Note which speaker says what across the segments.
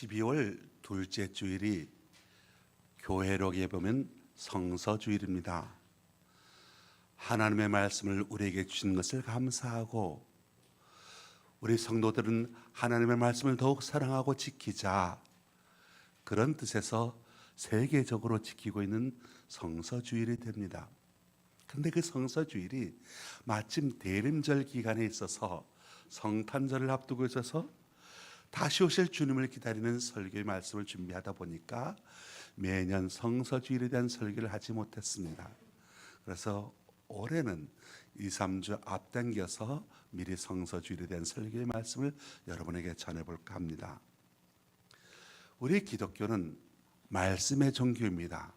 Speaker 1: 12월 둘째 주일이 교회록에 보면 성서주일입니다. 하나님의 말씀을 우리에게 주신 것을 감사하고 우리 성도들은 하나님의 말씀을 더욱 사랑하고 지키자, 그런 뜻에서 세계적으로 지키고 있는 성서주일이 됩니다. 그런데 그 성서주일이 마침 대림절 기간에 있어서 성탄절을 앞두고 있어서 다시 오실 주님을 기다리는 설교의 말씀을 준비하다 보니까 매년 성서주일에 대한 설교를 하지 못했습니다. 그래서 올해는 2, 3주 앞당겨서 미리 성서주일에 대한 설교의 말씀을 여러분에게 전해볼까 합니다. 우리 기독교는 말씀의 종교입니다.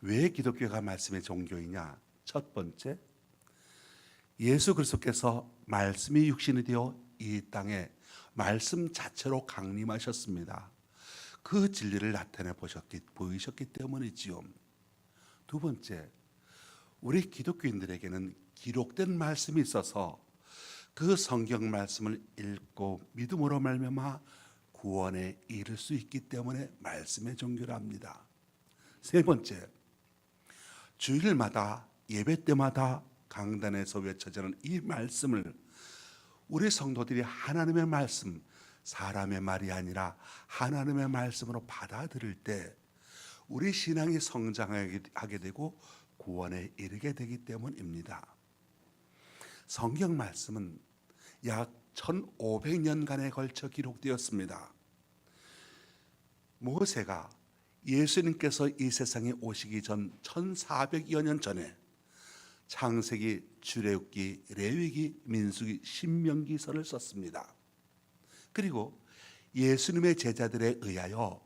Speaker 1: 왜 기독교가 말씀의 종교이냐? 첫 번째, 예수 그리스도께서 말씀이 육신이 되어 이 땅에 말씀 자체로 강림하셨습니다. 그 진리를 나타내 보이셨기 때문이지요. 두 번째, 우리 기독교인들에게는 기록된 말씀이 있어서 그 성경 말씀을 읽고 믿음으로 말미암아 구원에 이를 수 있기 때문에 말씀의 종교라 합니다. 세 번째, 주일마다 예배 때마다 강단에서 외쳐지는 이 말씀을 우리 성도들이 하나님의 말씀, 사람의 말이 아니라 하나님의 말씀으로 받아들일 때 우리 신앙이 성장하게 되고 구원에 이르게 되기 때문입니다. 성경 말씀은 약 1500년간에 걸쳐 기록되었습니다. 모세가 예수님께서 이 세상에 오시기 전 1400여 년 전에 창세기, 출애굽기, 레위기, 민수기, 신명기서를 썼습니다. 그리고 예수님의 제자들에 의하여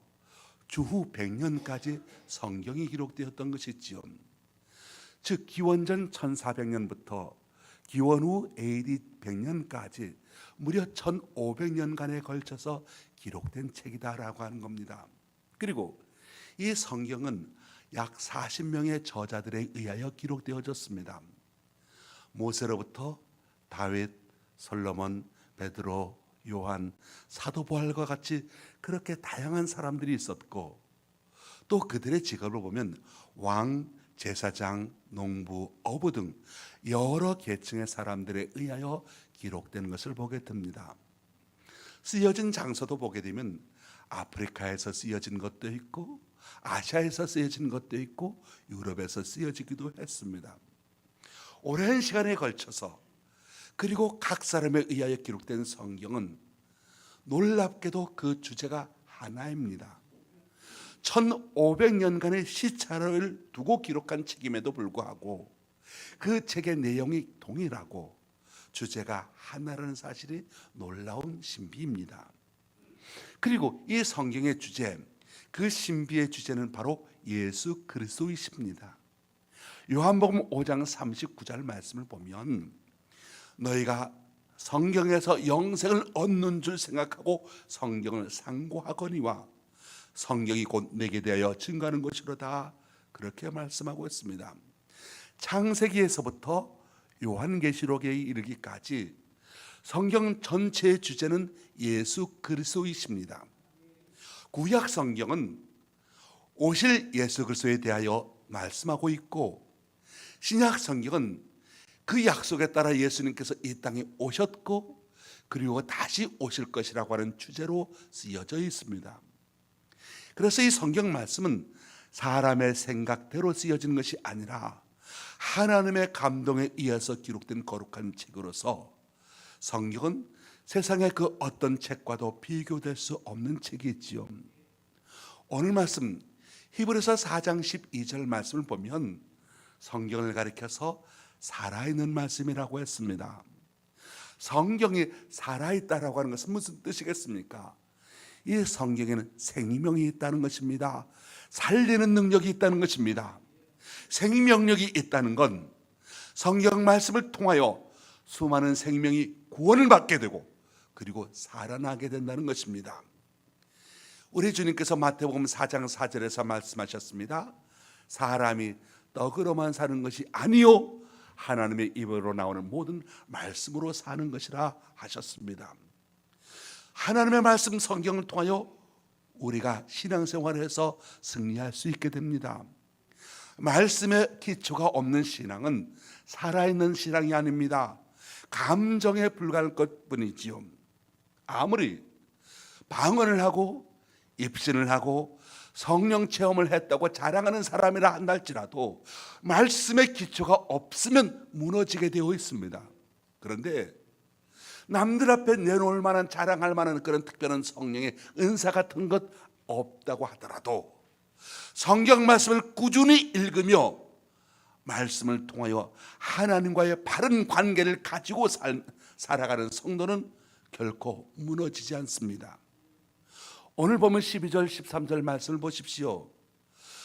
Speaker 1: 주후 100년까지 성경이 기록되었던 것이지요. 즉 기원전 1400년부터 기원 후 AD 100년까지 무려 1500년간에 걸쳐서 기록된 책이다라고 하는 겁니다. 그리고 이 성경은 약 40명의 저자들에 의하여 기록되어졌습니다. 모세로부터 다윗, 솔로몬, 베드로, 요한, 사도 바울과 같이 그렇게 다양한 사람들이 있었고, 또 그들의 직업을 보면 왕, 제사장, 농부, 어부 등 여러 계층의 사람들에 의하여 기록된 것을 보게 됩니다. 쓰여진 장소도 보게 되면 아프리카에서 쓰여진 것도 있고 아시아에서 쓰여진 것도 있고 유럽에서 쓰여지기도 했습니다. 오랜 시간에 걸쳐서 그리고 각 사람에 의하여 기록된 성경은 놀랍게도 그 주제가 하나입니다. 1500년간의 시차를 두고 기록한 책임에도 불구하고 그 책의 내용이 동일하고 주제가 하나라는 사실이 놀라운 신비입니다. 그리고 이 성경의 주제, 그 신비의 주제는 바로 예수 그리스도이십니다. 요한복음 5장 39절 말씀을 보면 너희가 성경에서 영생을 얻는 줄 생각하고 성경을 상고하거니와 성경이 곧 내게 대하여 증거하는 것이로다, 그렇게 말씀하고 있습니다. 창세기에서부터 요한계시록에 이르기까지 성경 전체의 주제는 예수 그리스도이십니다. 구약 성경은 오실 예수 그리스도에 대하여 말씀하고 있고, 신약 성경은 그 약속에 따라 예수님께서 이 땅에 오셨고 그리고 다시 오실 것이라고 하는 주제로 쓰여져 있습니다. 그래서 이 성경 말씀은 사람의 생각대로 쓰여진 것이 아니라 하나님의 감동에 의해서 기록된 거룩한 책으로서 성경은 세상의 그 어떤 책과도 비교될 수 없는 책이지요. 오늘 말씀 히브리서 4장 12절 말씀을 보면 성경을 가리켜서 살아있는 말씀이라고 했습니다. 성경이 살아있다라고 하는 것은 무슨 뜻이겠습니까? 이 성경에는 생명이 있다는 것입니다. 살리는 능력이 있다는 것입니다. 생명력이 있다는 건 성경 말씀을 통하여 수많은 생명이 구원을 받게 되고 그리고 살아나게 된다는 것입니다. 우리 주님께서 마태복음 4장 4절에서 말씀하셨습니다. 사람이 떡으로만 사는 것이 아니요 하나님의 입으로 나오는 모든 말씀으로 사는 것이라 하셨습니다. 하나님의 말씀 성경을 통하여 우리가 신앙생활을 해서 승리할 수 있게 됩니다. 말씀의 기초가 없는 신앙은 살아있는 신앙이 아닙니다. 감정에 불과할 것뿐이지요. 아무리 방언을 하고 입신을 하고 성령 체험을 했다고 자랑하는 사람이라 한다 할지라도 말씀의 기초가 없으면 무너지게 되어 있습니다. 그런데 남들 앞에 내놓을 만한, 자랑할 만한 그런 특별한 성령의 은사 같은 것 없다고 하더라도 성경 말씀을 꾸준히 읽으며 말씀을 통하여 하나님과의 바른 관계를 가지고 살아가는 성도는 결코 무너지지 않습니다. 오늘 보면 12절 13절 말씀을 보십시오.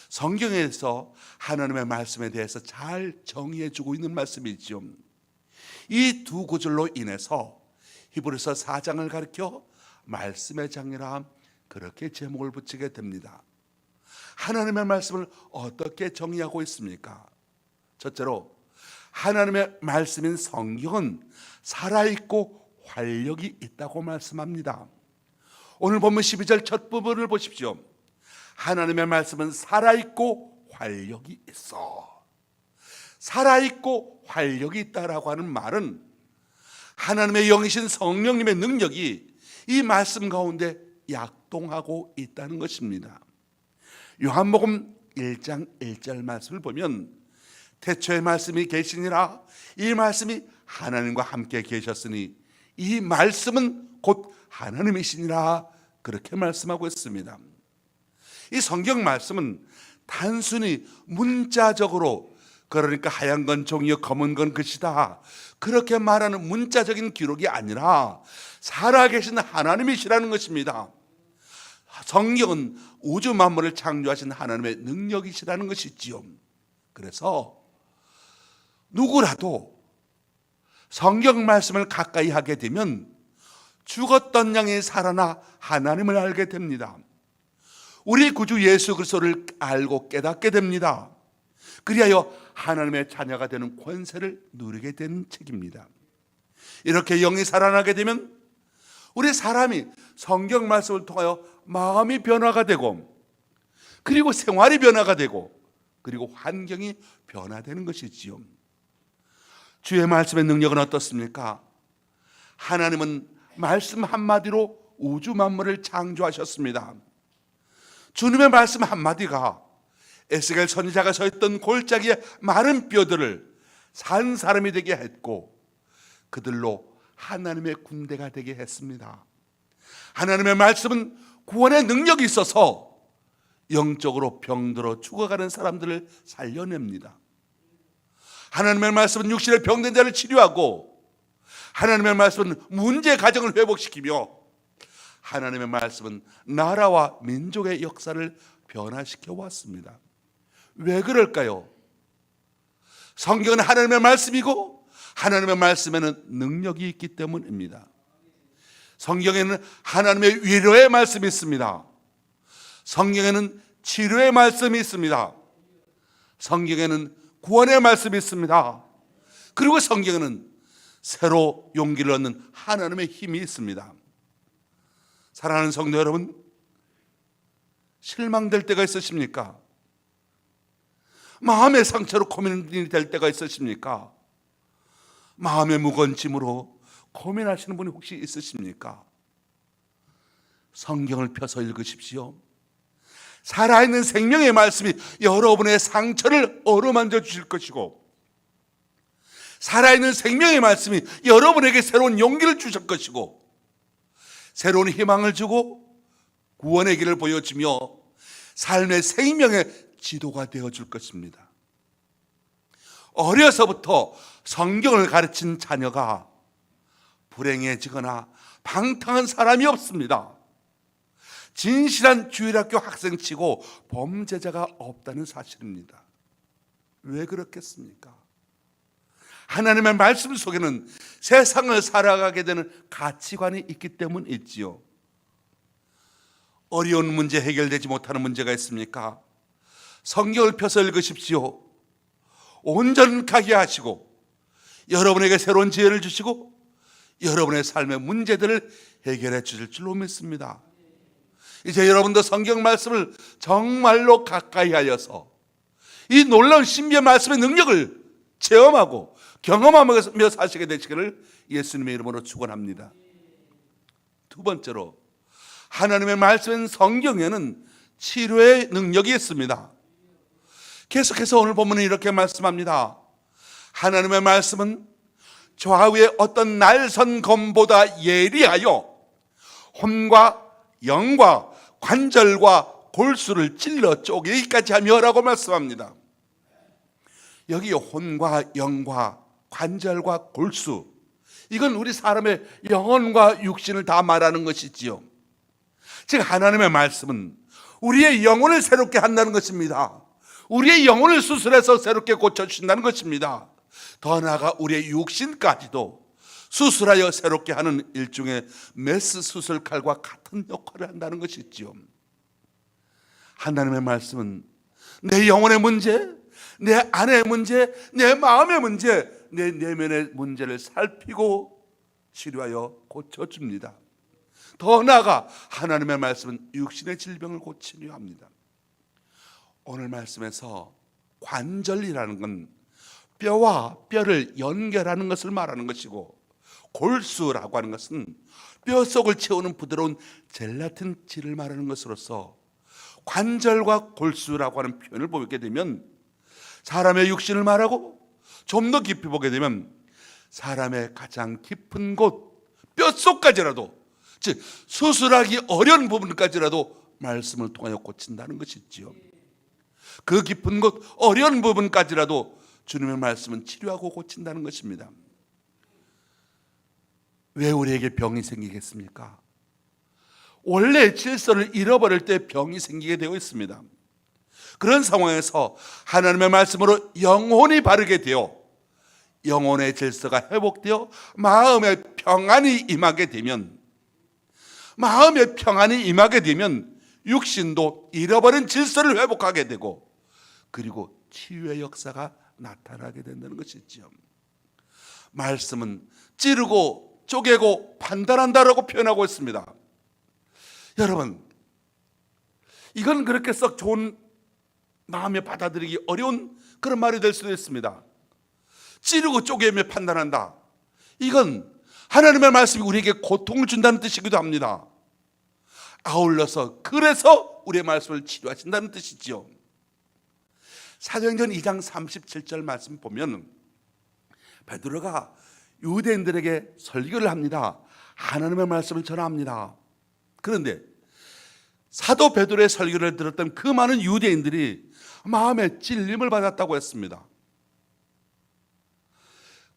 Speaker 1: 성경에서 하나님의 말씀에 대해서 잘 정의해 주고 있는 말씀이죠. 이 두 구절로 인해서 히브리서 4장을 가리켜 말씀의 장이라 그렇게 제목을 붙이게 됩니다. 하나님의 말씀을 어떻게 정의하고 있습니까? 첫째로 하나님의 말씀인 성경은 살아있고 활력이 있다고 말씀합니다. 오늘 본문 12절 첫 부분을 보십시오. 하나님의 말씀은 살아있고 활력이 있어. 살아있고 활력이 있다라고 하는 말은 하나님의 영이신 성령님의 능력이 이 말씀 가운데 약동하고 있다는 것입니다. 요한복음 1장 1절 말씀을 보면 태초에 말씀이 계시니라, 이 말씀이 하나님과 함께 계셨으니 이 말씀은 곧 하나님이시니라, 그렇게 말씀하고 있습니다. 이 성경 말씀은 단순히 문자적으로, 그러니까 하얀 건 종이요 검은 건 글씨다, 그렇게 말하는 문자적인 기록이 아니라 살아계신 하나님이시라는 것입니다. 성경은 우주 만물을 창조하신 하나님의 능력이시라는 것이지요. 그래서 누구라도 성경 말씀을 가까이 하게 되면 죽었던 양이 살아나 하나님을 알게 됩니다. 우리 구주 예수 그리스도를 알고 깨닫게 됩니다. 그리하여 하나님의 자녀가 되는 권세를 누리게 되는 책입니다. 이렇게 영이 살아나게 되면 우리 사람이 성경 말씀을 통하여 마음이 변화가 되고, 그리고 생활이 변화가 되고, 그리고 환경이 변화되는 것이지요. 주의 말씀의 능력은 어떻습니까? 하나님은 말씀 한마디로 우주 만물을 창조하셨습니다. 주님의 말씀 한마디가 에스겔 선지자가 서 있던 골짜기의 마른 뼈들을 산 사람이 되게 했고, 그들로 하나님의 군대가 되게 했습니다. 하나님의 말씀은 구원의 능력이 있어서 영적으로 병들어 죽어가는 사람들을 살려냅니다. 하나님의 말씀은 육신의 병든 자를 치료하고, 하나님의 말씀은 문제 가정을 회복시키며, 하나님의 말씀은 나라와 민족의 역사를 변화시켜 왔습니다. 왜 그럴까요? 성경은 하나님의 말씀이고 하나님의 말씀에는 능력이 있기 때문입니다. 성경에는 하나님의 위로의 말씀이 있습니다. 성경에는 치료의 말씀이 있습니다. 성경에는 구원의 말씀이 있습니다. 그리고 성경에는 새로 용기를 얻는 하나님의 힘이 있습니다. 사랑하는 성도 여러분, 실망될 때가 있으십니까? 마음의 상처로 고민이 될 때가 있으십니까? 마음의 무거운 짐으로 고민하시는 분이 혹시 있으십니까? 성경을 펴서 읽으십시오. 살아있는 생명의 말씀이 여러분의 상처를 어루만져 주실 것이고, 살아있는 생명의 말씀이 여러분에게 새로운 용기를 주실 것이고, 새로운 희망을 주고 구원의 길을 보여주며 삶의 생명의 지도가 되어줄 것입니다. 어려서부터 성경을 가르친 자녀가 불행해지거나 방탕한 사람이 없습니다. 진실한 주일학교 학생치고 범죄자가 없다는 사실입니다. 왜 그렇겠습니까? 하나님의 말씀 속에는 세상을 살아가게 되는 가치관이 있기 때문이지요. 어려운 문제, 해결되지 못하는 문제가 있습니까? 성경을 펴서 읽으십시오. 온전하게 하시고 여러분에게 새로운 지혜를 주시고 여러분의 삶의 문제들을 해결해 주실 줄로 믿습니다. 이제 여러분도 성경 말씀을 정말로 가까이 하여서 이 놀라운 신비의 말씀의 능력을 체험하고 경험하며 사시게 되시기를 예수님의 이름으로 축원합니다. 두 번째로, 하나님의 말씀인 성경에는 치료의 능력이 있습니다. 계속해서 오늘 본문은 이렇게 말씀합니다. 하나님의 말씀은 좌우의 어떤 날선 검보다 예리하여 혼과 영과 관절과 골수를 찔러 쪼개기까지 하며라고 말씀합니다. 여기 혼과 영과 관절과 골수, 이건 우리 사람의 영혼과 육신을 다 말하는 것이지요. 즉 하나님의 말씀은 우리의 영혼을 새롭게 한다는 것입니다. 우리의 영혼을 수술해서 새롭게 고쳐주신다는 것입니다. 더 나아가 우리의 육신까지도 수술하여 새롭게 하는 일종의 메스 수술 칼과 같은 역할을 한다는 것이지요. 하나님의 말씀은 내 영혼의 문제, 내 안의 문제, 내 마음의 문제, 내 내면의 문제를 살피고 치료하여 고쳐줍니다. 더 나아가 하나님의 말씀은 육신의 질병을 고치려 합니다. 오늘 말씀에서 관절이라는 건 뼈와 뼈를 연결하는 것을 말하는 것이고, 골수라고 하는 것은 뼈 속을 채우는 부드러운 젤라틴 질을 말하는 것으로서 관절과 골수라고 하는 표현을 보게 되면 사람의 육신을 말하고, 좀 더 깊이 보게 되면 사람의 가장 깊은 곳, 뼛속까지라도, 즉 수술하기 어려운 부분까지라도 말씀을 통하여 고친다는 것이지요. 그 깊은 곳, 어려운 부분까지라도 주님의 말씀은 치료하고 고친다는 것입니다. 왜 우리에게 병이 생기겠습니까? 원래 질서를 잃어버릴 때 병이 생기게 되어 있습니다. 그런 상황에서 하나님의 말씀으로 영혼이 바르게 되어 영혼의 질서가 회복되어 마음의 평안이 임하게 되면, 마음의 평안이 임하게 되면 육신도 잃어버린 질서를 회복하게 되고, 그리고 치유의 역사가 나타나게 된다는 것이지요. 말씀은 찌르고 쪼개고 판단한다라고 표현하고 있습니다. 여러분, 이건 그렇게 썩 좋은 마음에 받아들이기 어려운 그런 말이 될 수도 있습니다. 찌르고 쪼개며 판단한다, 이건 하나님의 말씀이 우리에게 고통을 준다는 뜻이기도 합니다. 아울러서 그래서 우리의 말씀을 치료하신다는 뜻이지요. 사도행전 2장 37절 말씀 보면 베드로가 유대인들에게 설교를 합니다. 하나님의 말씀을 전합니다. 그런데 사도 베드로의 설교를 들었던 그 많은 유대인들이 마음에 찔림을 받았다고 했습니다.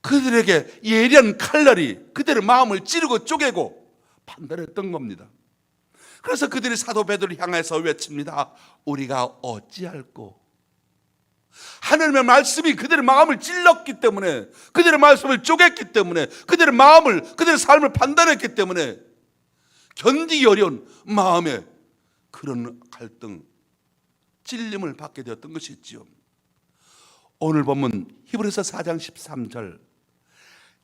Speaker 1: 그들에게 예리한 칼날이 그들의 마음을 찌르고 쪼개고 판단했던 겁니다. 그래서 그들이 사도 베드로를 향해서 외칩니다. 우리가 어찌할꼬? 하나님의 말씀이 그들의 마음을 찔렀기 때문에, 그들의 말씀을 쪼갰기 때문에, 그들의 마음을, 그들의 삶을 판단했기 때문에 견디기 어려운 마음에 그런 갈등, 찔림을 받게 되었던 것이 있지요. 오늘 본문 히브리서 4장 13절,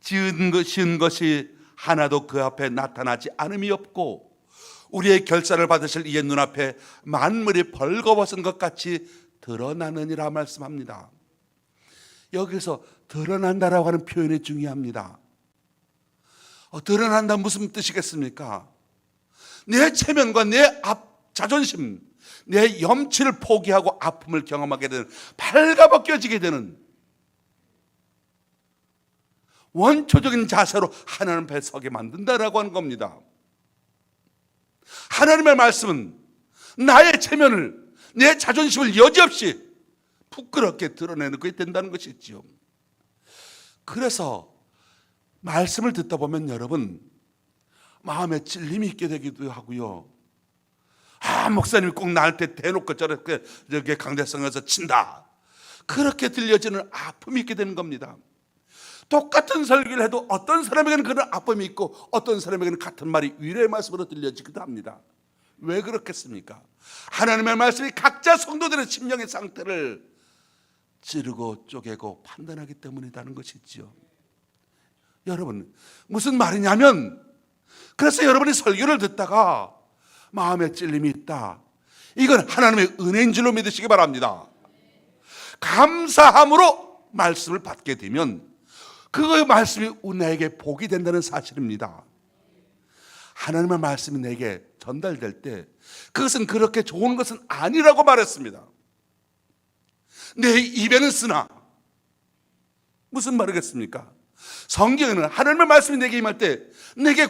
Speaker 1: 지은 것이 하나도 그 앞에 나타나지 않음이 없고 우리의 결사를 받으실 이의 눈앞에 만물이 벌거벗은 것 같이 드러나느니라 말씀합니다. 여기서 드러난다라고 하는 표현이 중요합니다. 드러난다 무슨 뜻이겠습니까? 내 체면과 내 자존심, 내 염치를 포기하고 아픔을 경험하게 되는, 발가벗겨지게 되는 원초적인 자세로 하나님 앞에 서게 만든다라고 하는 겁니다. 하나님의 말씀은 나의 체면을, 내 자존심을 여지없이 부끄럽게 드러내게 된다는 것이지요. 그래서 말씀을 듣다 보면 여러분 마음에 찔림이 있게 되기도 하고요. 목사님이 꼭 나한테 대놓고 저렇게 강대성에서 친다, 그렇게 들려지는 아픔이 있게 되는 겁니다. 똑같은 설교를 해도 어떤 사람에게는 그런 아픔이 있고 어떤 사람에게는 같은 말이 위로의 말씀으로 들려지기도 합니다. 왜 그렇겠습니까? 하나님의 말씀이 각자 성도들의 심령의 상태를 찌르고 쪼개고 판단하기 때문이라는 것이지요. 여러분, 무슨 말이냐면, 그래서 여러분이 설교를 듣다가 마음에 찔림이 있다, 이건 하나님의 은혜인 줄로 믿으시기 바랍니다. 감사함으로 말씀을 받게 되면 그 말씀이 나에게 복이 된다는 사실입니다. 하나님의 말씀이 내게 전달될 때 그것은 그렇게 좋은 것은 아니라고 말했습니다. 내 입에는 쓰나, 무슨 말이겠습니까? 성경에는 하나님의 말씀이 내게 임할 때 내게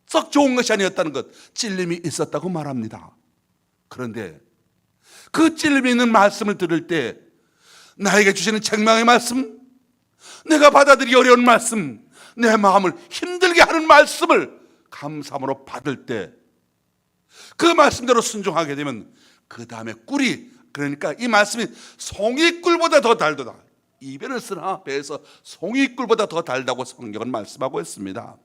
Speaker 1: 썩 좋은 것이 아니었다는 것, 찔림이 있었다고 말합니다. 그런데 그 찔림이 있는 말씀을 들을 때 나에게 주시는 책망의 말씀, 내가 받아들이기 어려운 말씀, 내 마음을 힘들게 하는 말씀을 감사함으로 받을 때 그 말씀대로 순종하게 되면 그 다음에 꿀이, 그러니까 이 말씀이 송이꿀보다 더 달도다. 입에는 쓰나 배에서 송이꿀보다 더 달다고 성경은 말씀하고 있습니다.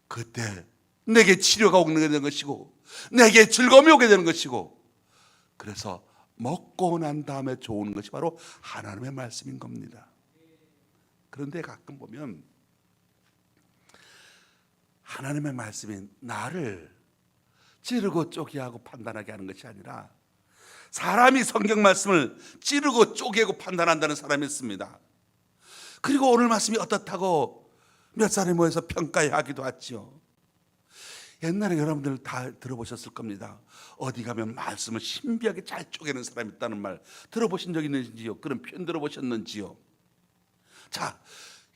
Speaker 1: 그때 내게 치료가 오게 되는 것이고 내게 즐거움이 오게 되는 것이고, 그래서 먹고 난 다음에 좋은 것이 바로 하나님의 말씀인 겁니다. 그런데 가끔 보면 하나님의 말씀이 나를 찌르고 쪼개하고 판단하게 하는 것이 아니라 사람이 성경 말씀을 찌르고 쪼개고 판단한다는 사람이 있습니다. 그리고 오늘 말씀이 어떻다고 몇 사람이 모여서 평가하기도 하죠. 옛날에 여러분들 다 들어보셨을 겁니다. 어디 가면 말씀을 신비하게 잘 쪼개는 사람이 있다는 말 들어보신 적 있는지요? 그런 표현 들어보셨는지요? 자,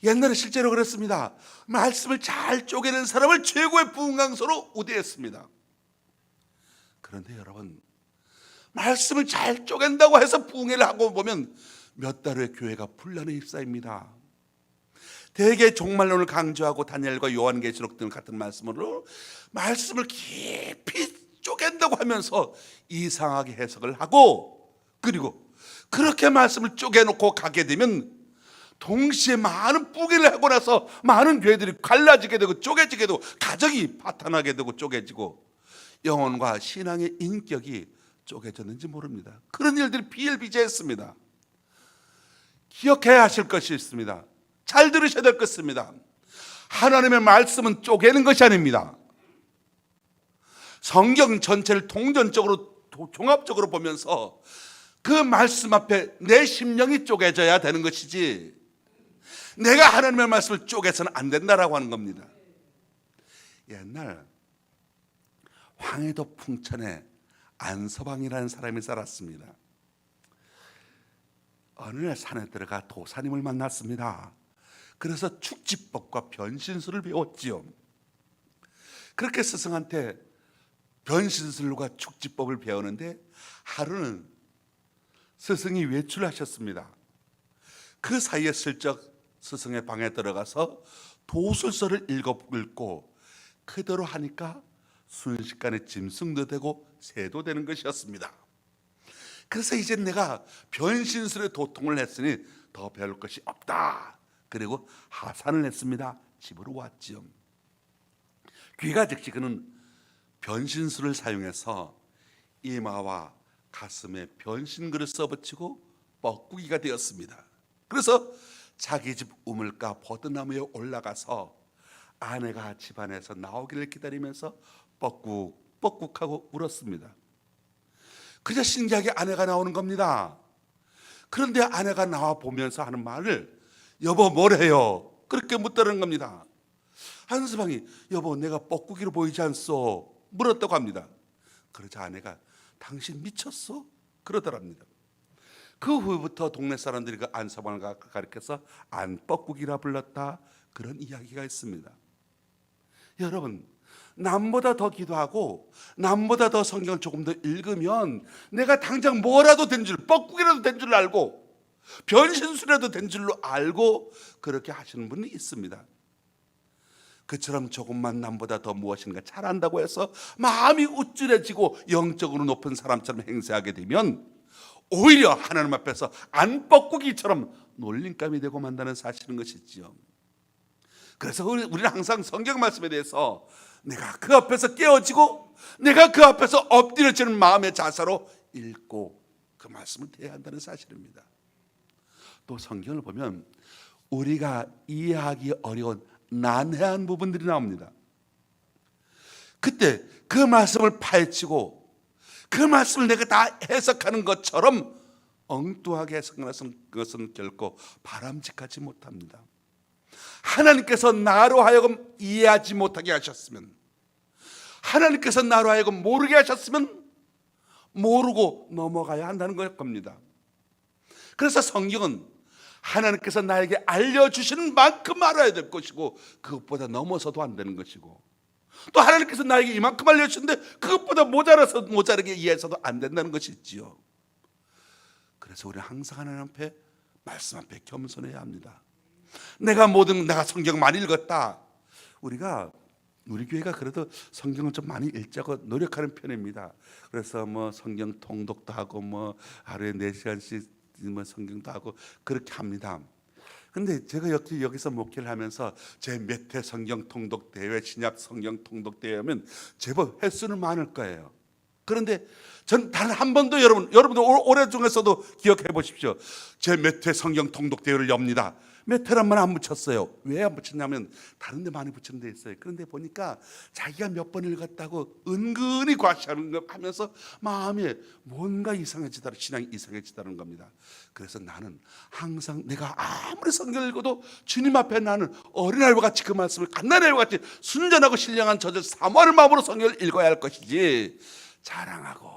Speaker 1: 옛날에 실제로 그랬습니다. 말씀을 잘 쪼개는 사람을 최고의 부흥강소로 우대했습니다. 그런데 여러분, 말씀을 잘 쪼갠다고 해서 부흥회를 하고 보면 몇 달 후에 교회가 분란에 휩싸입니다. 대개 종말론을 강조하고 다니엘과 요한계시록 등 같은 말씀으로 말씀을 깊이 쪼갠다고 하면서 이상하게 해석을 하고, 그리고 그렇게 말씀을 쪼개놓고 가게 되면 동시에 많은 부흥회를 하고 나서 많은 교회들이 갈라지게 되고 쪼개지게 되고 가정이 파탄하게 되고 쪼개지고 영혼과 신앙의 인격이 쪼개졌는지 모릅니다. 그런 일들이 비일비재했습니다. 기억해야 하실 것이 있습니다. 잘 들으셔야 될 것입니다. 하나님의 말씀은 쪼개는 것이 아닙니다. 성경 전체를 동전적으로 종합적으로 보면서 그 말씀 앞에 내 심령이 쪼개져야 되는 것이지 내가 하나님의 말씀을 쪼개서는 안 된다라고 하는 겁니다. 옛날 황해도 풍천에 안서방이라는 사람이 살았습니다. 어느 날 산에 들어가 도사님을 만났습니다. 그래서 축지법과 변신술을 배웠지요. 그렇게 스승한테 변신술과 축지법을 배우는데 하루는 스승이 외출하셨습니다. 그 사이에 슬쩍 스승의 방에 들어가서 도술서를 읽고 그대로 하니까 순식간에 짐승도 되고 새도 되는 것이었습니다. 그래서 이제 내가 변신술의 도통을 했으니 더 배울 것이 없다. 그리고 하산을 했습니다. 집으로 왔지요. 귀가 즉시 그는 변신술을 사용해서 이마와 가슴에 변신글을 써붙이고 뻐꾸기가 되었습니다. 그래서 자기 집 우물가 버드나무에 올라가서 아내가 집안에서 나오기를 기다리면서 뻐꾹뻐꾹하고 울었습니다. 그저 신기하게 아내가 나오는 겁니다. 그런데 아내가 나와 보면서 하는 말을 여보 뭐래요? 그렇게 묻더라는 겁니다. 한서방이 여보 내가 뻐꾸기로 보이지 않소? 물었다고 합니다. 그러자 아내가 당신 미쳤어? 그러더랍니다. 그 후부터 동네 사람들이 그 안서방을 가리켜서 안뻐꾸기라 불렀다, 그런 이야기가 있습니다. 여러분, 남보다 더 기도하고 남보다 더 성경을 조금 더 읽으면 내가 당장 뭐라도 된 줄, 뻐꾸기라도 된 줄 알고 변신술이라도 된 줄로 알고 그렇게 하시는 분이 있습니다. 그처럼 조금만 남보다 더 무엇인가 잘한다고 해서 마음이 우쭐해지고 영적으로 높은 사람처럼 행세하게 되면 오히려 하나님 앞에서 안뻐꾸기처럼 놀림감이 되고 만다는 사실인 것이지요. 그래서 우리는 항상 성경 말씀에 대해서 내가 그 앞에서 깨어지고 내가 그 앞에서 엎드려지는 마음의 자세로 읽고 그 말씀을 대해야 한다는 사실입니다. 또 성경을 보면 우리가 이해하기 어려운 난해한 부분들이 나옵니다. 그때 그 말씀을 파헤치고 그 말씀을 내가 다 해석하는 것처럼 엉뚱하게 해석하는 것은 결코 바람직하지 못합니다. 하나님께서 나로 하여금 이해하지 못하게 하셨으면, 하나님께서 나로 하여금 모르게 하셨으면 모르고 넘어가야 한다는 겁니다. 그래서 성경은 하나님께서 나에게 알려주시는 만큼 알아야 될 것이고 그것보다 넘어서도 안 되는 것이고, 또 하나님께서 나에게 이만큼 알려주셨는데 그것보다 모자라게 이해해서도 안 된다는 것이 있지요. 그래서 우리는 항상 하나님 앞에, 말씀 앞에 겸손해야 합니다. 내가 성경 많이 읽었다. 우리 교회가 그래도 성경을 좀 많이 읽자고 노력하는 편입니다. 그래서 성경 통독도 하고 하루에 4시간씩 성경도 하고 그렇게 합니다. 근데 제가 여기서 목회를 하면서 제 몇 회 성경 통독 대회, 신약 성경 통독 대회 하면 제법 횟수는 많을 거예요. 그런데 전 단 한 번도 여러분들 올해 중에서도 기억해 보십시오. 제 몇 회 성경 통독 대회를 엽니다. 몇 회란 말 안 붙였어요. 왜 안 붙였냐면 다른 데 많이 붙이는 데 있어요. 그런데 보니까 자기가 몇 번 읽었다고 은근히 과시하는 거 하면서 마음에 뭔가 이상해지다, 신앙이 이상해지다는 겁니다. 그래서 나는 항상 내가 아무리 성경을 읽어도 주님 앞에 나는 어린아이와 같이 그 말씀을 갓난아이와 같이 순전하고 신령한 저절 사모하는 마음으로 성경을 읽어야 할 것이지, 자랑하고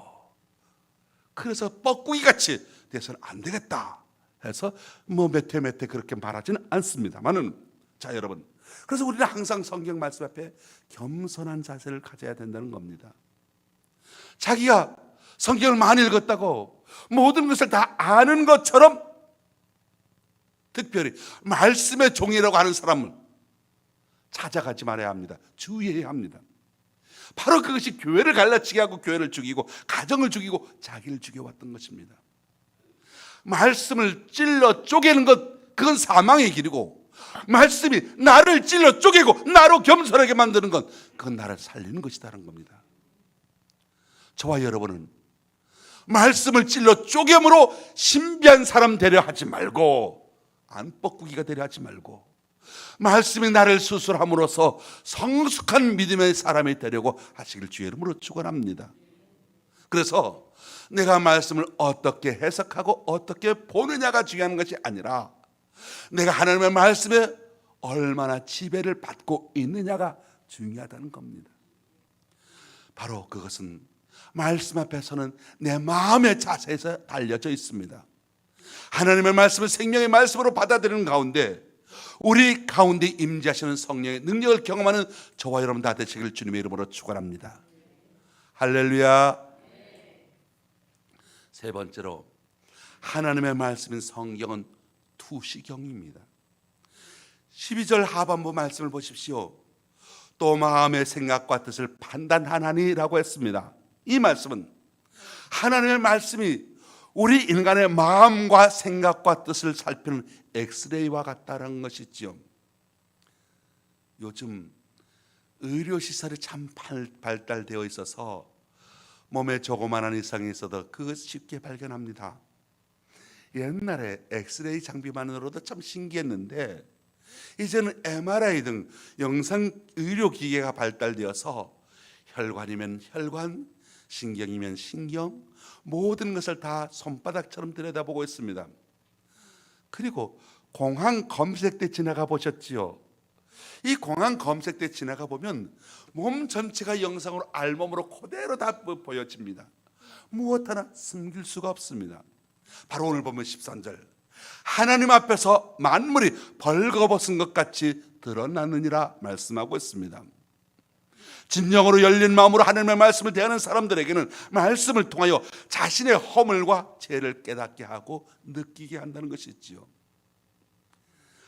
Speaker 1: 그래서 뻐꾸기 같이 돼서는 안 되겠다 해서 몇 회 그렇게 말하지는 않습니다만은, 자 여러분, 그래서 우리는 항상 성경 말씀 앞에 겸손한 자세를 가져야 된다는 겁니다. 자기가 성경을 많이 읽었다고 모든 것을 다 아는 것처럼, 특별히 말씀의 종이라고 하는 사람을 찾아가지 말아야 합니다. 주의해야 합니다. 바로 그것이 교회를 갈라치게 하고 교회를 죽이고 가정을 죽이고 자기를 죽여왔던 것입니다. 말씀을 찔러 쪼개는 것, 그건 사망의 길이고, 말씀이 나를 찔러 쪼개고 나로 겸손하게 만드는 것, 그건 나를 살리는 것이다라는 겁니다. 저와 여러분은 말씀을 찔러 쪼개므로 신비한 사람 되려 하지 말고, 안뻐꾸기가 되려 하지 말고, 말씀이 나를 수술함으로써 성숙한 믿음의 사람이 되려고 하시길 주의 이름으로 축원합니다. 그래서 내가 말씀을 어떻게 해석하고 어떻게 보느냐가 중요한 것이 아니라 내가 하나님의 말씀에 얼마나 지배를 받고 있느냐가 중요하다는 겁니다. 바로 그것은 말씀 앞에서는 내 마음의 자세에서 달려져 있습니다. 하나님의 말씀을 생명의 말씀으로 받아들이는 가운데 우리 가운데 임재하시는 성령의 능력을 경험하는 저와 여러분 다 되시길 주님의 이름으로 축원합니다. 할렐루야. 세 번째로, 하나님의 말씀인 성경은 투시경입니다. 12절 하반부 말씀을 보십시오. 또 마음의 생각과 뜻을 판단하나니라고 했습니다. 이 말씀은 하나님의 말씀이 우리 인간의 마음과 생각과 뜻을 살피는 엑스레이와 같다는 것이지요. 요즘 의료시설이 참 발달되어 있어서 몸에 조그만한 이상이 있어도 그것 쉽게 발견합니다. 옛날에 엑스레이 장비만으로도 참 신기했는데 이제는 MRI 등 영상 의료기계가 발달되어서 혈관이면 혈관, 신경이면 신경, 모든 것을 다 손바닥처럼 들여다보고 있습니다. 그리고 공항 검색대 지나가 보셨지요? 이 공항 검색대 지나가 보면 몸 전체가 영상으로 알몸으로 그대로 다 보여집니다. 무엇 하나 숨길 수가 없습니다. 바로 오늘 보면 13절, 하나님 앞에서 만물이 벌거벗은 것 같이 드러나느니라 말씀하고 있습니다. 진정으로 열린 마음으로 하나님의 말씀을 대하는 사람들에게는 말씀을 통하여 자신의 허물과 죄를 깨닫게 하고 느끼게 한다는 것이 있지요.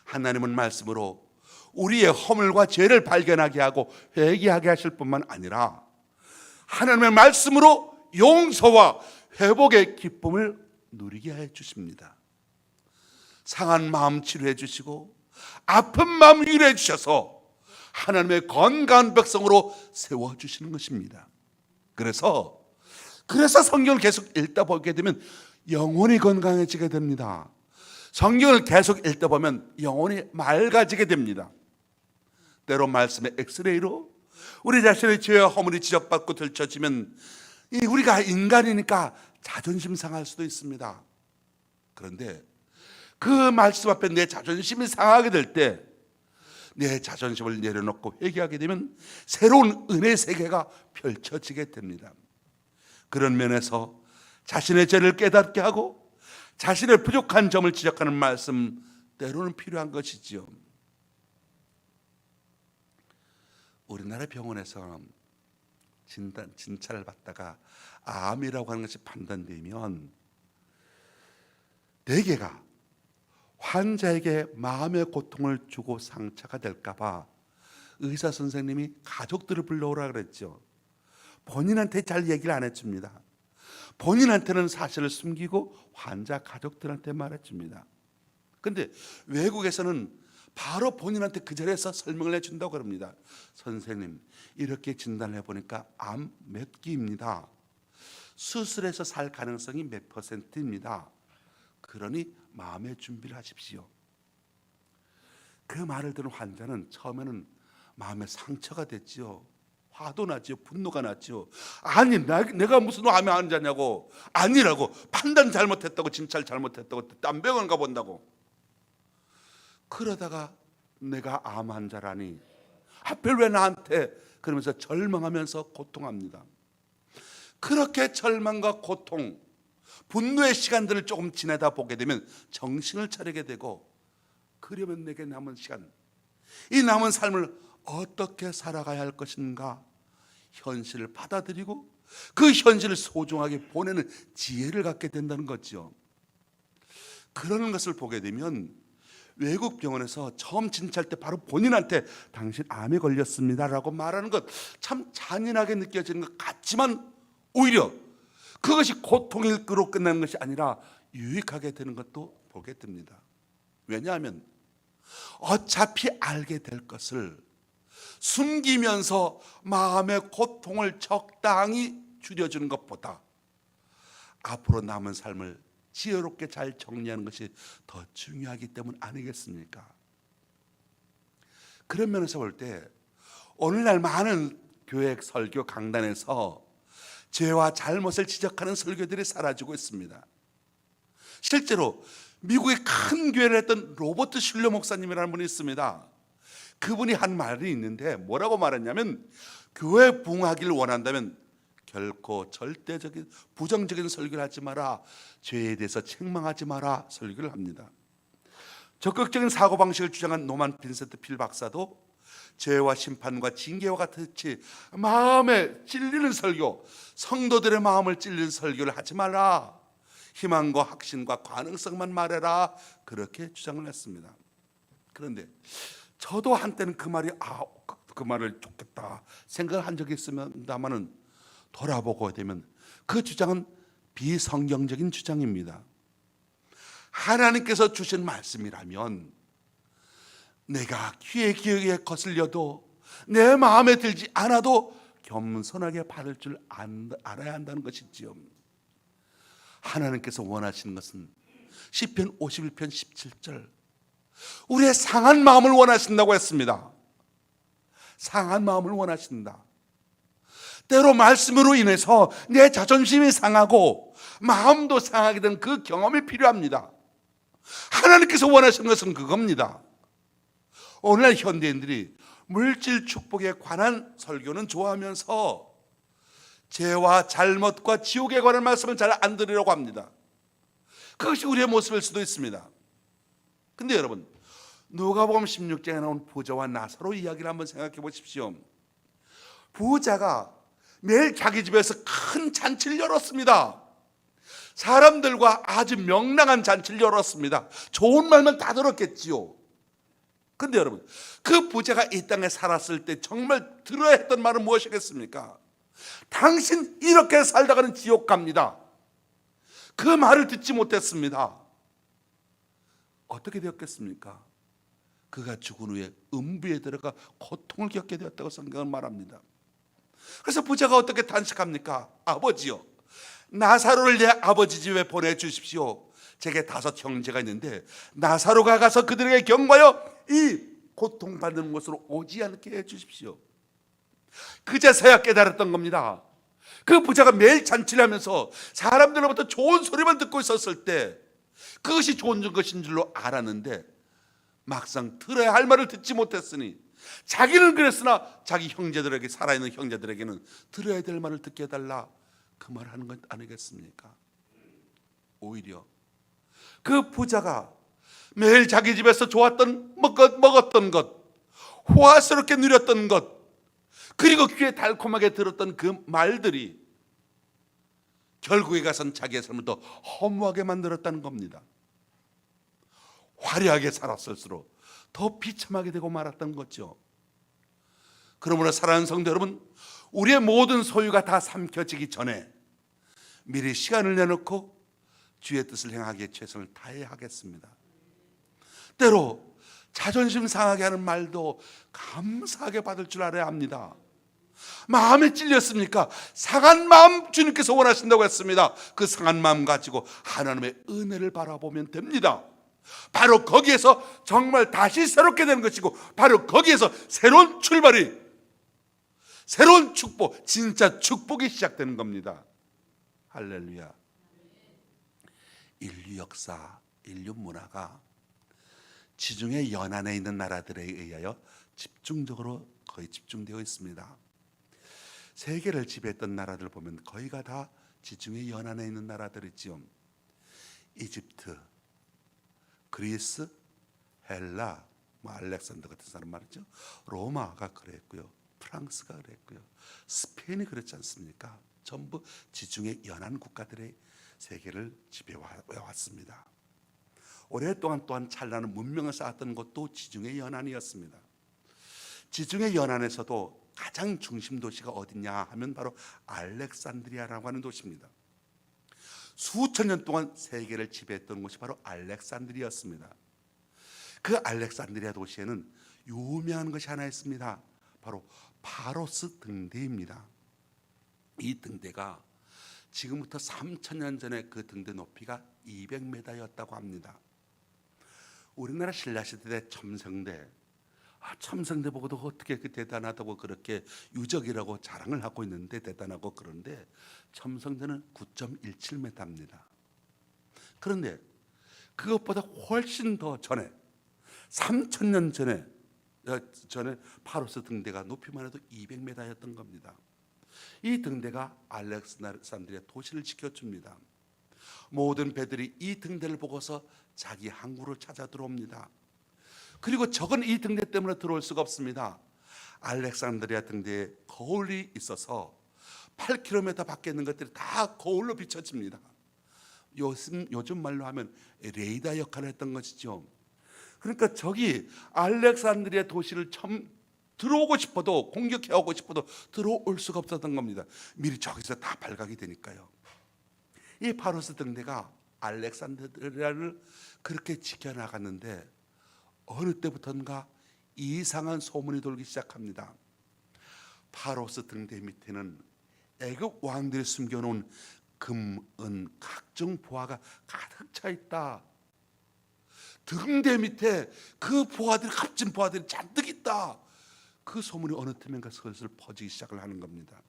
Speaker 1: 하나님은 말씀으로 우리의 허물과 죄를 발견하게 하고 회개하게 하실 뿐만 아니라 하나님의 말씀으로 용서와 회복의 기쁨을 누리게 해 주십니다. 상한 마음 치료해 주시고 아픈 마음 위로해 주셔서 하나님의 건강한 백성으로 세워주시는 것입니다. 그래서 성경을 계속 읽다 보게 되면 영혼이 건강해지게 됩니다. 성경을 계속 읽다 보면 영혼이 맑아지게 됩니다. 때로 말씀의 엑스레이로 우리 자신의 죄와 허물이 지적받고 들춰지면 우리가 인간이니까 자존심 상할 수도 있습니다. 그런데 그 말씀 앞에 내 자존심이 상하게 될 때 내 자존심을 내려놓고 회개하게 되면 새로운 은혜의 세계가 펼쳐지게 됩니다. 그런 면에서 자신의 죄를 깨닫게 하고 자신의 부족한 점을 지적하는 말씀 때로는 필요한 것이지요. 우리나라 병원에서 진찰을 받다가 암이라고 하는 것이 판단되면 대개가 환자에게 마음의 고통을 주고 상처가 될까 봐 의사 선생님이 가족들을 불러오라 그랬죠. 본인한테 잘 얘기를 안 해줍니다. 본인한테는 사실을 숨기고 환자 가족들한테 말해줍니다. 그런데 외국에서는 바로 본인한테 그 자리에서 설명을 해준다고 그럽니다. 선생님, 이렇게 진단을 해보니까 암 몇 기입니다. 수술해서 살 가능성이 몇 %입니다. 그러니 마음의 준비를 하십시오. 그 말을 들은 환자는 처음에는 마음에 상처가 됐지요. 화도 나지요. 분노가 나지요. 아니, 내가 무슨 암의 환자냐고. 아니라고. 판단 잘못했다고. 진찰 잘못했다고. 딴 병원 가본다고. 그러다가 내가 암 환자라니 하필 왜 나한테, 그러면서 절망하면서 고통합니다. 그렇게 절망과 고통, 분노의 시간들을 조금 지내다 보게 되면 정신을 차리게 되고, 그러면 내게 남은 시간, 이 남은 삶을 어떻게 살아가야 할 것인가 현실을 받아들이고 그 현실을 소중하게 보내는 지혜를 갖게 된다는 거죠. 그러는 것을 보게 되면 외국 병원에서 처음 진찰 때 바로 본인한테 당신 암에 걸렸습니다라고 말하는 것 참 잔인하게 느껴지는 것 같지만 오히려 그것이 고통일 거로 끝나는 것이 아니라 유익하게 되는 것도 보게 됩니다. 왜냐하면 어차피 알게 될 것을 숨기면서 마음의 고통을 적당히 줄여주는 것보다 앞으로 남은 삶을 지혜롭게 잘 정리하는 것이 더 중요하기 때문 아니겠습니까? 그런 면에서 볼 때 오늘날 많은 교회 설교 강단에서 죄와 잘못을 지적하는 설교들이 사라지고 있습니다. 실제로 미국의 큰 교회를 했던 로버트 슐러 목사님이라는 분이 있습니다. 그분이 한 말이 있는데 뭐라고 말했냐면, 교회 부흥하기를 원한다면 결코 절대적인 부정적인 설교를 하지 마라, 죄에 대해서 책망하지 마라 설교를 합니다. 적극적인 사고방식을 주장한 노만 빈센트 필 박사도 죄와 심판과 징계와 같이 마음에 찔리는 설교, 성도들의 마음을 찔리는 설교를 하지 마라, 희망과 확신과 가능성만 말해라, 그렇게 주장을 했습니다. 그런데 저도 한때는 그 말이 그 말을 좋겠다 생각을 한 적이 있습니다만은 돌아보고 되면 그 주장은 비성경적인 주장입니다. 하나님께서 주신 말씀이라면 내가 귀에 기억에 거슬려도 내 마음에 들지 않아도 겸손하게 받을 줄 알아야 한다는 것이지요. 하나님께서 원하시는 것은 시편 51편 17절 우리의 상한 마음을 원하신다고 했습니다. 상한 마음을 원하신다. 때로 말씀으로 인해서 내 자존심이 상하고 마음도 상하게 된 그 경험이 필요합니다. 하나님께서 원하시는 것은 그겁니다. 오늘날 현대인들이 물질 축복에 관한 설교는 좋아하면서 죄와 잘못과 지옥에 관한 말씀을 잘 안 들으려고 합니다. 그것이 우리의 모습일 수도 있습니다. 근데 여러분, 누가복음 16장에 나온 부자와 나사로 이야기를 한번 생각해 보십시오. 부자가 매일 자기 집에서 큰 잔치를 열었습니다. 사람들과 아주 명랑한 잔치를 열었습니다. 좋은 말만 다 들었겠지요. 근데 여러분, 그 부자가 이 땅에 살았을 때 정말 들어야 했던 말은 무엇이겠습니까? 당신 이렇게 살다가는 지옥 갑니다. 그 말을 듣지 못했습니다. 어떻게 되었겠습니까? 그가 죽은 후에 음부에 들어가 고통을 겪게 되었다고 성경은 말합니다. 그래서 부자가 어떻게 단식합니까? 아버지요, 나사로를 내 아버지 집에 보내주십시오. 제게 5 형제가 있는데 나사로가 가서 그들에게 경고하여 이 고통받는 곳으로 오지 않게 해주십시오. 그제서야 깨달았던 겁니다. 그 부자가 매일 잔치를 하면서 사람들로부터 좋은 소리만 듣고 있었을 때 그것이 좋은 것인 줄로 알았는데 막상 들어야 할 말을 듣지 못했으니 자기는 그랬으나 자기 형제들에게, 살아있는 형제들에게는 들어야 될 말을 듣게 해달라, 그 말 하는 것 아니겠습니까? 오히려 그 부자가 매일 자기 집에서 좋았던 먹었던 것, 호화스럽게 누렸던 것, 그리고 귀에 달콤하게 들었던 그 말들이 결국에 가선 자기의 삶을 더 허무하게 만들었다는 겁니다. 화려하게 살았을수록 더 비참하게 되고 말았던 거죠. 그러므로 사랑하는 성도 여러분, 우리의 모든 소유가 다 삼켜지기 전에 미리 시간을 내놓고 주의 뜻을 행하기에 최선을 다해야 하겠습니다. 때로 자존심 상하게 하는 말도 감사하게 받을 줄 알아야 합니다. 마음에 찔렸습니까? 상한 마음 주님께서 원하신다고 했습니다. 그 상한 마음 가지고 하나님의 은혜를 바라보면 됩니다. 바로 거기에서 정말 다시 새롭게 되는 것이고, 바로 거기에서 새로운 출발이, 새로운 축복, 진짜 축복이 시작되는 겁니다. 할렐루야. 인류 역사, 인류 문화가 지중해 연안에 있는 나라들에 의하여 집중적으로 거의 집중되어 있습니다. 세계를 지배했던 나라들 보면 거의가 다 지중해 연안에 있는 나라들이지요. 이집트, 그리스, 헬라, 알렉산더 같은 사람 말이죠. 로마가 그랬고요, 프랑스가 그랬고요, 스페인이 그렇지 않습니까? 전부 지중해 연안 국가들의 세계를 지배해 왔습니다. 오랫동안 또한 찬란한 문명을 쌓았던 곳도 지중해 연안이었습니다. 지중해 연안에서도 가장 중심 도시가 어디냐 하면 바로 알렉산드리아라고 하는 도시입니다. 수천 년 동안 세계를 지배했던 곳이 바로 알렉산드리아였습니다. 그 알렉산드리아 도시에는 유명한 것이 하나 있습니다. 바로 파로스 등대입니다. 이 등대가 지금부터 3,000년 전에 그 등대 높이가 200m였다고 합니다. 우리나라 신라시대 첨성대, 첨성대 보고도 어떻게 그 대단하다고 그렇게 유적이라고 자랑을 하고 있는데, 대단하고 그런데 첨성대는 9.17m입니다. 그런데 그것보다 훨씬 더 전에 3,000년 전에 파로스 등대가 높이만 해도 200m였던 겁니다. 이 등대가 알렉산드리아 도시를 지켜줍니다. 모든 배들이 이 등대를 보고서 자기 항구를 찾아 들어옵니다. 그리고 적은 이 등대 때문에 들어올 수가 없습니다. 알렉산드리아 등대에 거울이 있어서 8km 밖에 있는 것들이 다 거울로 비춰집니다. 요즘 말로 하면 레이더 역할을 했던 것이죠. 그러니까 저기 알렉산드리아 도시를 들어오고 싶어도, 공격해오고 싶어도 들어올 수가 없었던 겁니다. 미리 저기서 다 발각이 되니까요. 이 파로스 등대가 알렉산드리아를 그렇게 지켜나갔는데 어느 때부터인가 이상한 소문이 돌기 시작합니다. 파로스 등대 밑에는 애굽 왕들이 숨겨놓은 금, 은, 각종 보화가 가득 차 있다. 등대 밑에 그 보화들이, 값진 보화들이 잔뜩 있다. 그 소문이 어느 틈인가 슬슬 퍼지기 시작을 하는 겁니다.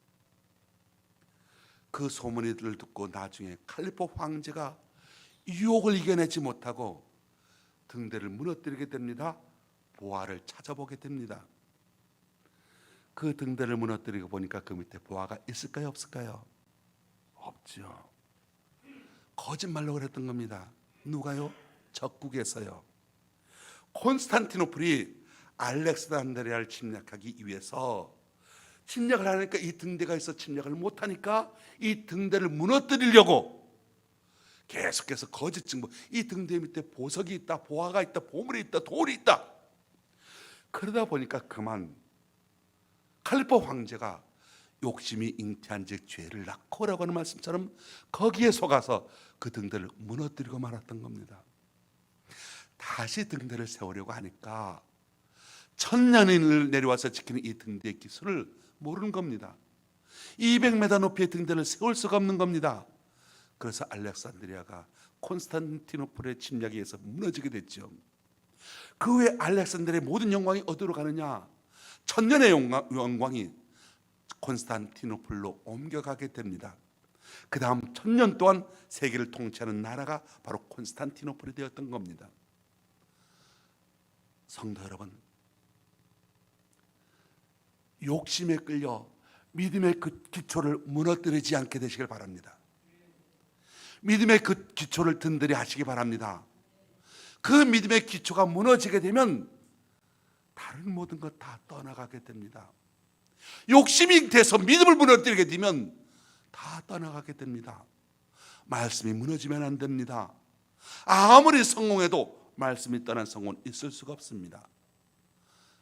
Speaker 1: 그 소문을 듣고 나중에 칼리포 황제가 유혹을 이겨내지 못하고 등대를 무너뜨리게 됩니다. 보화를 찾아보게 됩니다. 그 등대를 무너뜨리고 보니까 그 밑에 보화가 있을까요, 없을까요? 없죠. 거짓말로 그랬던 겁니다. 누가요? 적국에서요. 콘스탄티노플이 알렉산드리아를 침략하기 위해서 침략을 하니까 이 등대가 있어 침략을 못하니까 이 등대를 무너뜨리려고 계속해서 거짓 증거, 이 등대 밑에 보석이 있다, 보화가 있다, 보물이 있다, 돌이 있다. 그러다 보니까 그만 칼리포 황제가 욕심이 잉태한즉 죄를 낳고라고 하는 말씀처럼 거기에 속아서 그 등대를 무너뜨리고 말았던 겁니다. 다시 등대를 세우려고 하니까 1,000년을 내려와서 지키는 이 등대의 기술을 모르는 겁니다. 200m 높이의 등대를 세울 수가 없는 겁니다. 그래서 알렉산드리아가 콘스탄티노플의 침략에 의해서 무너지게 됐죠. 그 후에 알렉산드리아의 모든 영광이 어디로 가느냐? 1,000년의 영광이 콘스탄티노플로 옮겨가게 됩니다. 그 다음 1000년 동안 세계를 통치하는 나라가 바로 콘스탄티노플이 되었던 겁니다. 성도 여러분, 욕심에 끌려 믿음의 그 기초를 무너뜨리지 않게 되시길 바랍니다. 믿음의 그 기초를 든든히 하시기 바랍니다. 그 믿음의 기초가 무너지게 되면 다른 모든 것 다 떠나가게 됩니다. 욕심이 돼서 믿음을 무너뜨리게 되면 다 떠나가게 됩니다. 말씀이 무너지면 안 됩니다. 아무리 성공해도 말씀이 떠난 성공은 있을 수가 없습니다.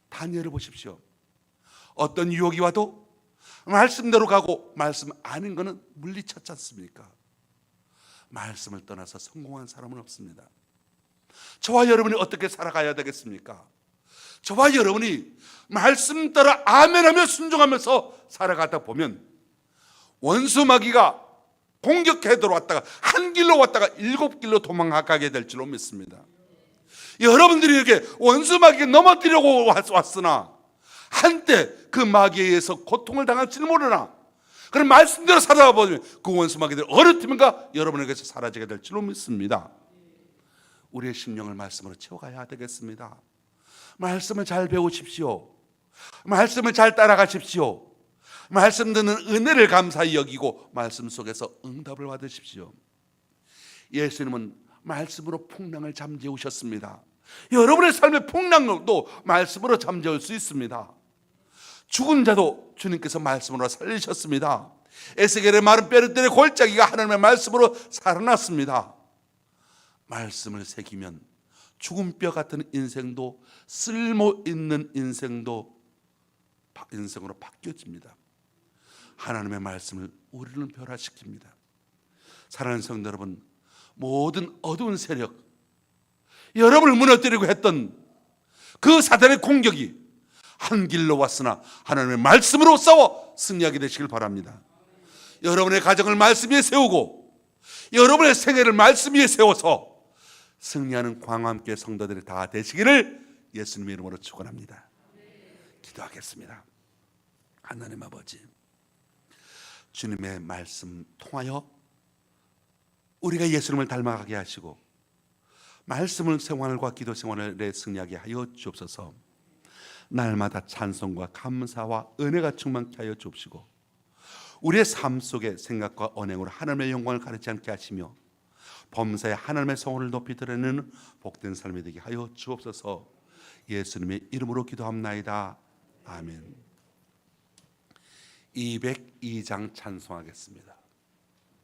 Speaker 1: 다니엘을 보십시오. 어떤 유혹이 와도 말씀대로 가고 말씀 아닌 것은 물리쳤지 않습니까? 말씀을 떠나서 성공한 사람은 없습니다. 저와 여러분이 어떻게 살아가야 되겠습니까? 저와 여러분이 말씀 따라 아멘하며 순종하면서 살아가다 보면 원수 마귀가 공격해 들어왔다가 한 길로 왔다가 7길로 도망가게 될 줄로 믿습니다. 여러분들이 이렇게 원수 마귀가 넘어뜨리려고 왔으나 한때 그 마귀에 의해서 고통을 당할지는 모르나 그런 말씀대로 살아가 보면 그 원수 마귀들 어느 틈인가 여러분에게서 사라지게 될 줄로 믿습니다. 우리의 심령을 말씀으로 채워가야 되겠습니다. 말씀을 잘 배우십시오. 말씀을 잘 따라가십시오. 말씀 듣는 은혜를 감사히 여기고 말씀 속에서 응답을 받으십시오. 예수님은 말씀으로 풍랑을 잠재우셨습니다. 여러분의 삶의 풍랑도 말씀으로 잠재울 수 있습니다. 죽은 자도 주님께서 말씀으로 살리셨습니다. 에스겔의 마른 뼈들의 골짜기가 하나님의 말씀으로 살아났습니다. 말씀을 새기면 죽은 뼈 같은 인생도 쓸모 있는 인생으로 바뀌어집니다. 하나님의 말씀을 우리는 변화시킵니다. 사랑하는 성도 여러분, 모든 어두운 세력, 여러분을 무너뜨리고 했던 그 사단의 공격이 한 길로 왔으나 하나님의 말씀으로 싸워 승리하게 되시길 바랍니다. 여러분의 가정을 말씀 위에 세우고 여러분의 생애를 말씀 위에 세워서 승리하는 광화함교회 성도들이 다 되시기를 예수님의 이름으로 축원합니다. 기도하겠습니다. 하나님 아버지, 주님의 말씀 통하여 우리가 예수님을 닮아가게 하시고 말씀을 생활과 기도 생활에 승리하게 하여 주옵소서. 날마다 찬송과 감사와 은혜가 충만케 하여 주옵시고 우리의 삶 속의 생각과 언행으로 하나님의 영광을 가리지 않게 하시며 범사에 하나님의 성호를 높이 드리는 복된 삶이 되게 하여 주옵소서. 예수님의 이름으로 기도합나이다. 아멘. 202장 찬송하겠습니다.